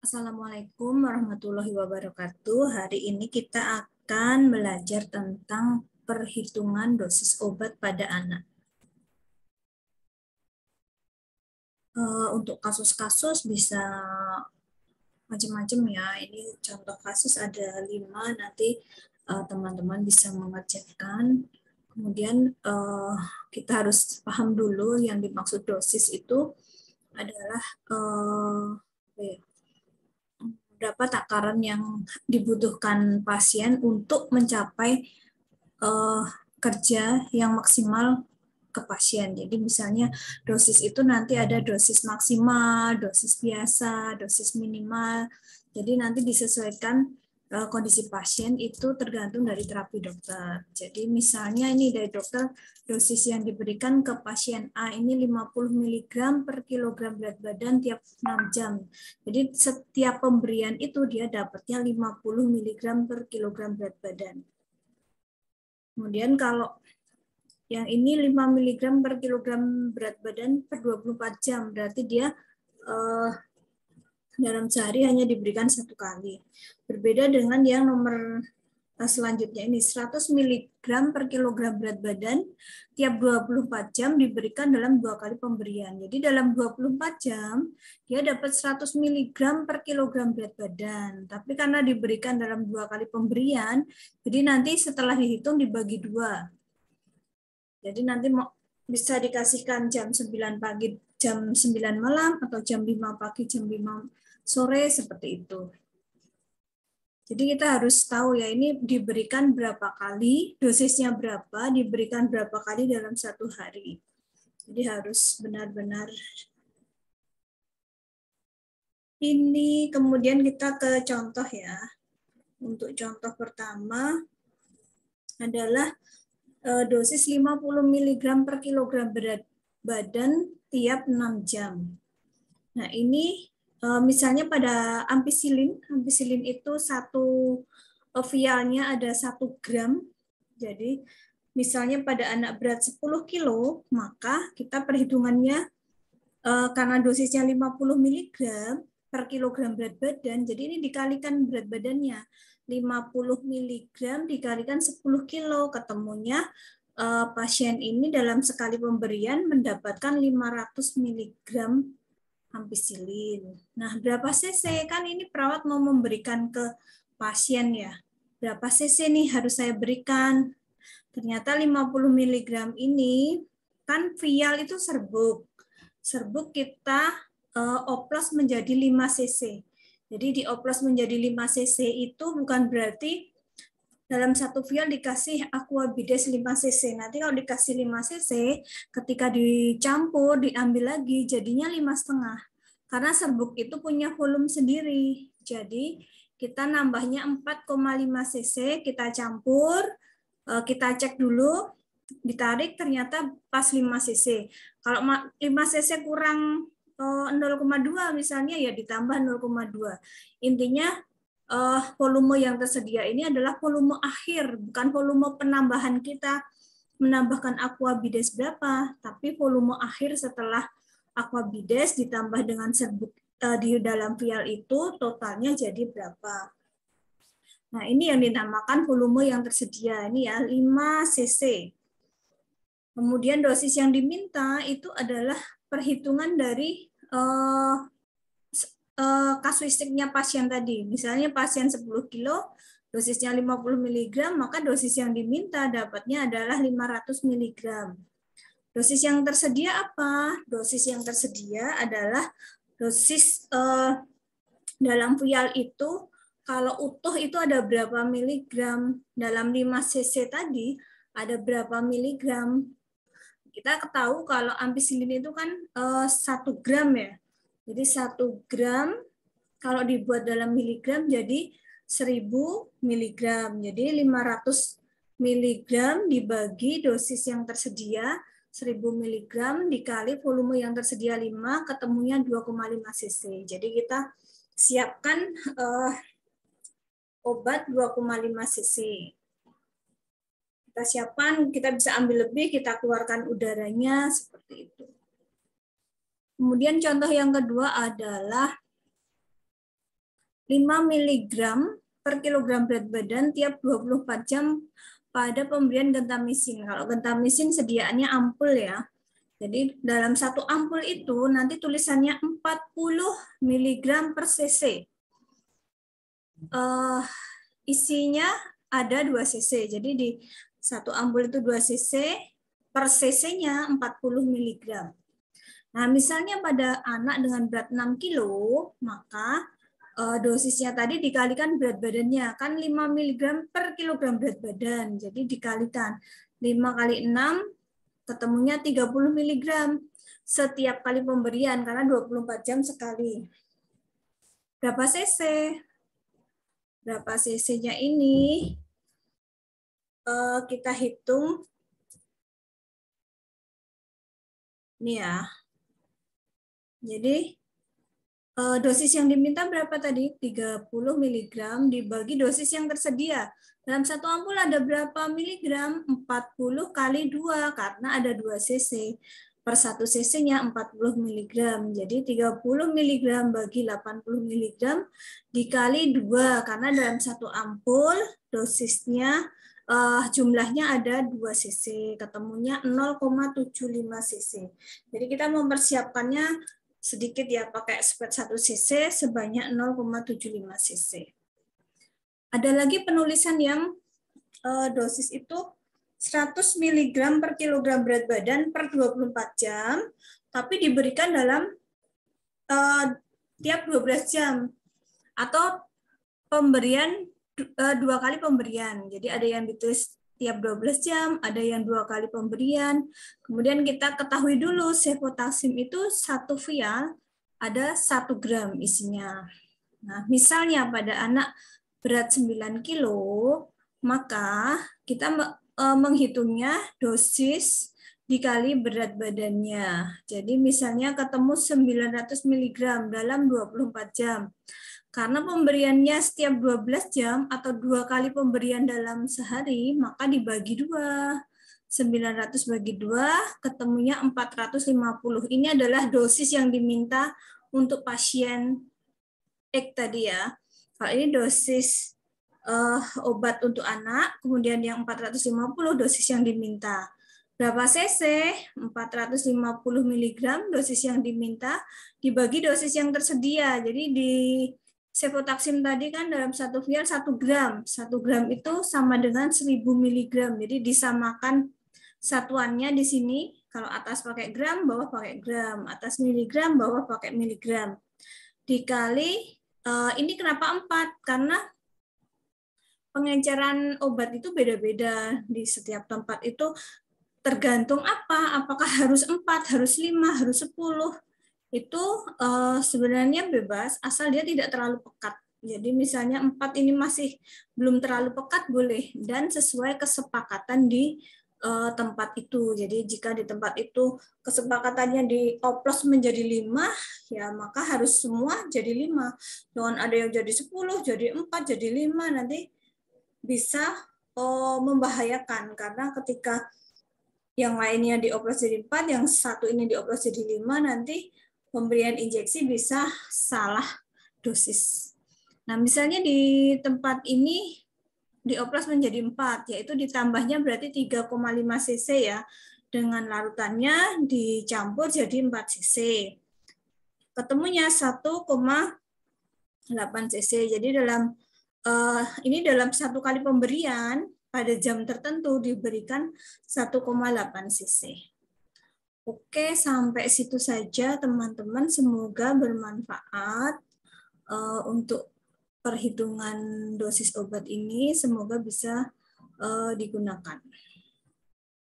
Assalamualaikum warahmatullahi wabarakatuh. Hari ini kita akan belajar tentang perhitungan dosis obat pada anak. Untuk kasus-kasus bisa macam-macam ya. Ini contoh kasus ada 5, nanti teman-teman bisa mengerjakan. Kemudian kita harus paham dulu yang dimaksud dosis itu adalah berapa takaran yang dibutuhkan pasien untuk mencapai kerja yang maksimal ke pasien. Jadi misalnya dosis itu nanti ada dosis maksimal, dosis biasa, dosis minimal. Jadi nanti disesuaikan kondisi pasien itu tergantung dari terapi dokter. Jadi misalnya ini dari dokter dosis yang diberikan ke pasien A ini 50 mg per kilogram berat badan tiap 6 jam. Jadi setiap pemberian itu dia dapatnya 50 mg per kilogram berat badan. Kemudian kalau yang ini 5 mg per kilogram berat badan per 24 jam, berarti dia dalam sehari hanya diberikan 1 kali. Berbeda dengan yang nomor selanjutnya ini 100 mg per kilogram berat badan tiap 24 jam diberikan dalam 2 kali pemberian. Jadi dalam 24 jam dia dapat 100 mg per kilogram berat badan. Tapi karena diberikan dalam 2 kali pemberian, jadi nanti setelah dihitung dibagi 2. Jadi nanti bisa dikasihkan jam 9 pagi, jam 9 malam, atau jam 5 pagi, jam 5 sore, seperti itu. Jadi kita harus tahu ya, ini diberikan berapa kali, dosisnya berapa, diberikan berapa kali dalam 1 hari. Jadi harus benar-benar. Ini kemudian kita ke contoh ya. Untuk contoh pertama adalah dosis 50 mg per kilogram berat badan tiap 6 jam. Nah ini misalnya pada ampicillin itu satu vialnya ada 1 gram. Jadi misalnya pada anak berat 10 kilo, maka kita perhitungannya karena dosisnya 50 mg per kilogram berat badan, jadi ini dikalikan berat badannya. 50 mg dikalikan 10 kilo, ketemunya pasien ini dalam sekali pemberian mendapatkan 500 mg ampicillin. Nah, berapa cc? Kan ini perawat mau memberikan ke pasien ya. Berapa cc nih harus saya berikan? Ternyata 50 mg ini kan vial itu serbuk. Serbuk kita oplos menjadi 5 cc. Jadi dioplos menjadi 5 cc itu bukan berarti dalam 1 vial dikasih aquabides 5 cc. Nanti kalau dikasih 5 cc, ketika dicampur, diambil lagi, jadinya 5,5. Karena serbuk itu punya volume sendiri. Jadi kita nambahnya 4,5 cc, kita campur, kita cek dulu, ditarik ternyata pas 5 cc. Kalau 5 cc kurang 0,2 misalnya, ya ditambah 0,2. Intinya volume yang tersedia ini adalah volume akhir, bukan volume penambahan kita menambahkan aquabides berapa, tapi volume akhir setelah aquabides ditambah dengan serbuk di dalam vial itu totalnya jadi berapa. Nah, ini yang dinamakan volume yang tersedia, ini ya 5 cc. Kemudian dosis yang diminta itu adalah perhitungan dari kasuistiknya pasien tadi. Misalnya pasien 10 kilo, dosisnya 50 mg, maka dosis yang diminta dapatnya adalah 500 mg. Dosis yang tersedia apa? Dosis yang tersedia adalah dosis dalam vial itu, kalau utuh itu ada berapa miligram, dalam 5 cc tadi ada berapa miligram. Kita tahu kalau ampicillin itu kan 1 gram ya. Jadi 1 gram kalau dibuat dalam miligram jadi 1000 miligram. Jadi 500 miligram dibagi dosis yang tersedia 1000 miligram dikali volume yang tersedia 5, ketemunya 2,5 cc. Jadi kita siapkan obat 2,5 cc. Kita siapkan, kita bisa ambil lebih, kita keluarkan udaranya, seperti itu. Kemudian contoh yang kedua adalah mg per kilogram berat badan tiap 24 jam pada pemberian gentamisin. Kalau gentamisin sediaannya ampul ya. Jadi dalam satu ampul itu nanti tulisannya 40 mg per cc. Isinya ada 2 cc. Jadi di satu ampul itu 2 cc, per cc-nya 40 mg. Nah, misalnya pada anak dengan berat 6 kilo, maka dosisnya tadi dikalikan berat badannya, kan 5 mg per kilogram berat badan. Jadi dikalikan 5 kali 6, ketemunya 30 mg setiap kali pemberian, karena 24 jam sekali. Berapa cc? Berapa cc-nya ini? Kita hitung. Ini ya. Jadi, dosis yang diminta berapa tadi? 30 mg dibagi dosis yang tersedia. Dalam satu ampul ada berapa miligram? 40 kali 2, karena ada 2 cc. Per 1 cc-nya 40 mg. Jadi 30 mg bagi 80 mg dikali 2, karena dalam satu ampul dosisnya jumlahnya ada 2 cc. Ketemunya 0,75 cc. Jadi kita mempersiapkannya sedikit ya, pakai spet 1 cc sebanyak 0,75 cc. Ada lagi penulisan yang dosis itu 100 mg per kilogram berat badan per 24 jam, tapi diberikan dalam tiap 12 jam, atau pemberian 2 kali pemberian. Jadi ada yang ditulis tiap 12 jam, ada yang 2 kali pemberian. Kemudian kita ketahui dulu cefotaxim itu 1 vial ada 1 gram isinya. Nah, misalnya pada anak berat 9 kilo, maka kita menghitungnya dosis dikali berat badannya. Jadi misalnya ketemu 900 mg dalam 24 jam. Karena pemberiannya setiap 12 jam atau 2 kali pemberian dalam sehari, maka dibagi 2. 900 bagi 2, ketemunya 450. Ini adalah dosis yang diminta untuk pasien X tadi ya. Kalau ini dosis obat untuk anak, kemudian yang 450 dosis yang diminta. Berapa cc? 450 mg dosis yang diminta dibagi dosis yang tersedia. Jadi di cefotaxim tadi kan dalam 1 vial 1 gram. 1 gram itu sama dengan 1000 mg. Jadi disamakan satuannya di sini. Kalau atas pakai gram, bawah pakai gram. Atas miligram, bawah pakai miligram. Dikali, ini kenapa 4? Karena pengenceran obat itu beda-beda. Di setiap tempat itu tergantung apa. Apakah harus 4, harus 5, harus 10. Itu sebenarnya bebas asal dia tidak terlalu pekat. Jadi misalnya 4 ini masih belum terlalu pekat boleh, dan sesuai kesepakatan di tempat itu. Jadi jika di tempat itu kesepakatannya dioplos menjadi 5, ya maka harus semua jadi 5. Jangan ada yang jadi 10, jadi 4, jadi 5, nanti bisa membahayakan, karena ketika yang lainnya dioplos jadi 4, yang satu ini dioplos jadi 5, nanti pemberian injeksi bisa salah dosis. Nah, misalnya di tempat ini dioplos menjadi 4, yaitu ditambahnya berarti 3,5 cc ya. Dengan larutannya dicampur jadi 4 cc. Ketemunya 1,8 cc. Jadi dalam ini dalam 1 kali pemberian pada jam tertentu diberikan 1,8 cc. Oke, sampai situ saja teman-teman. Semoga bermanfaat untuk perhitungan dosis obat ini. Semoga bisa digunakan.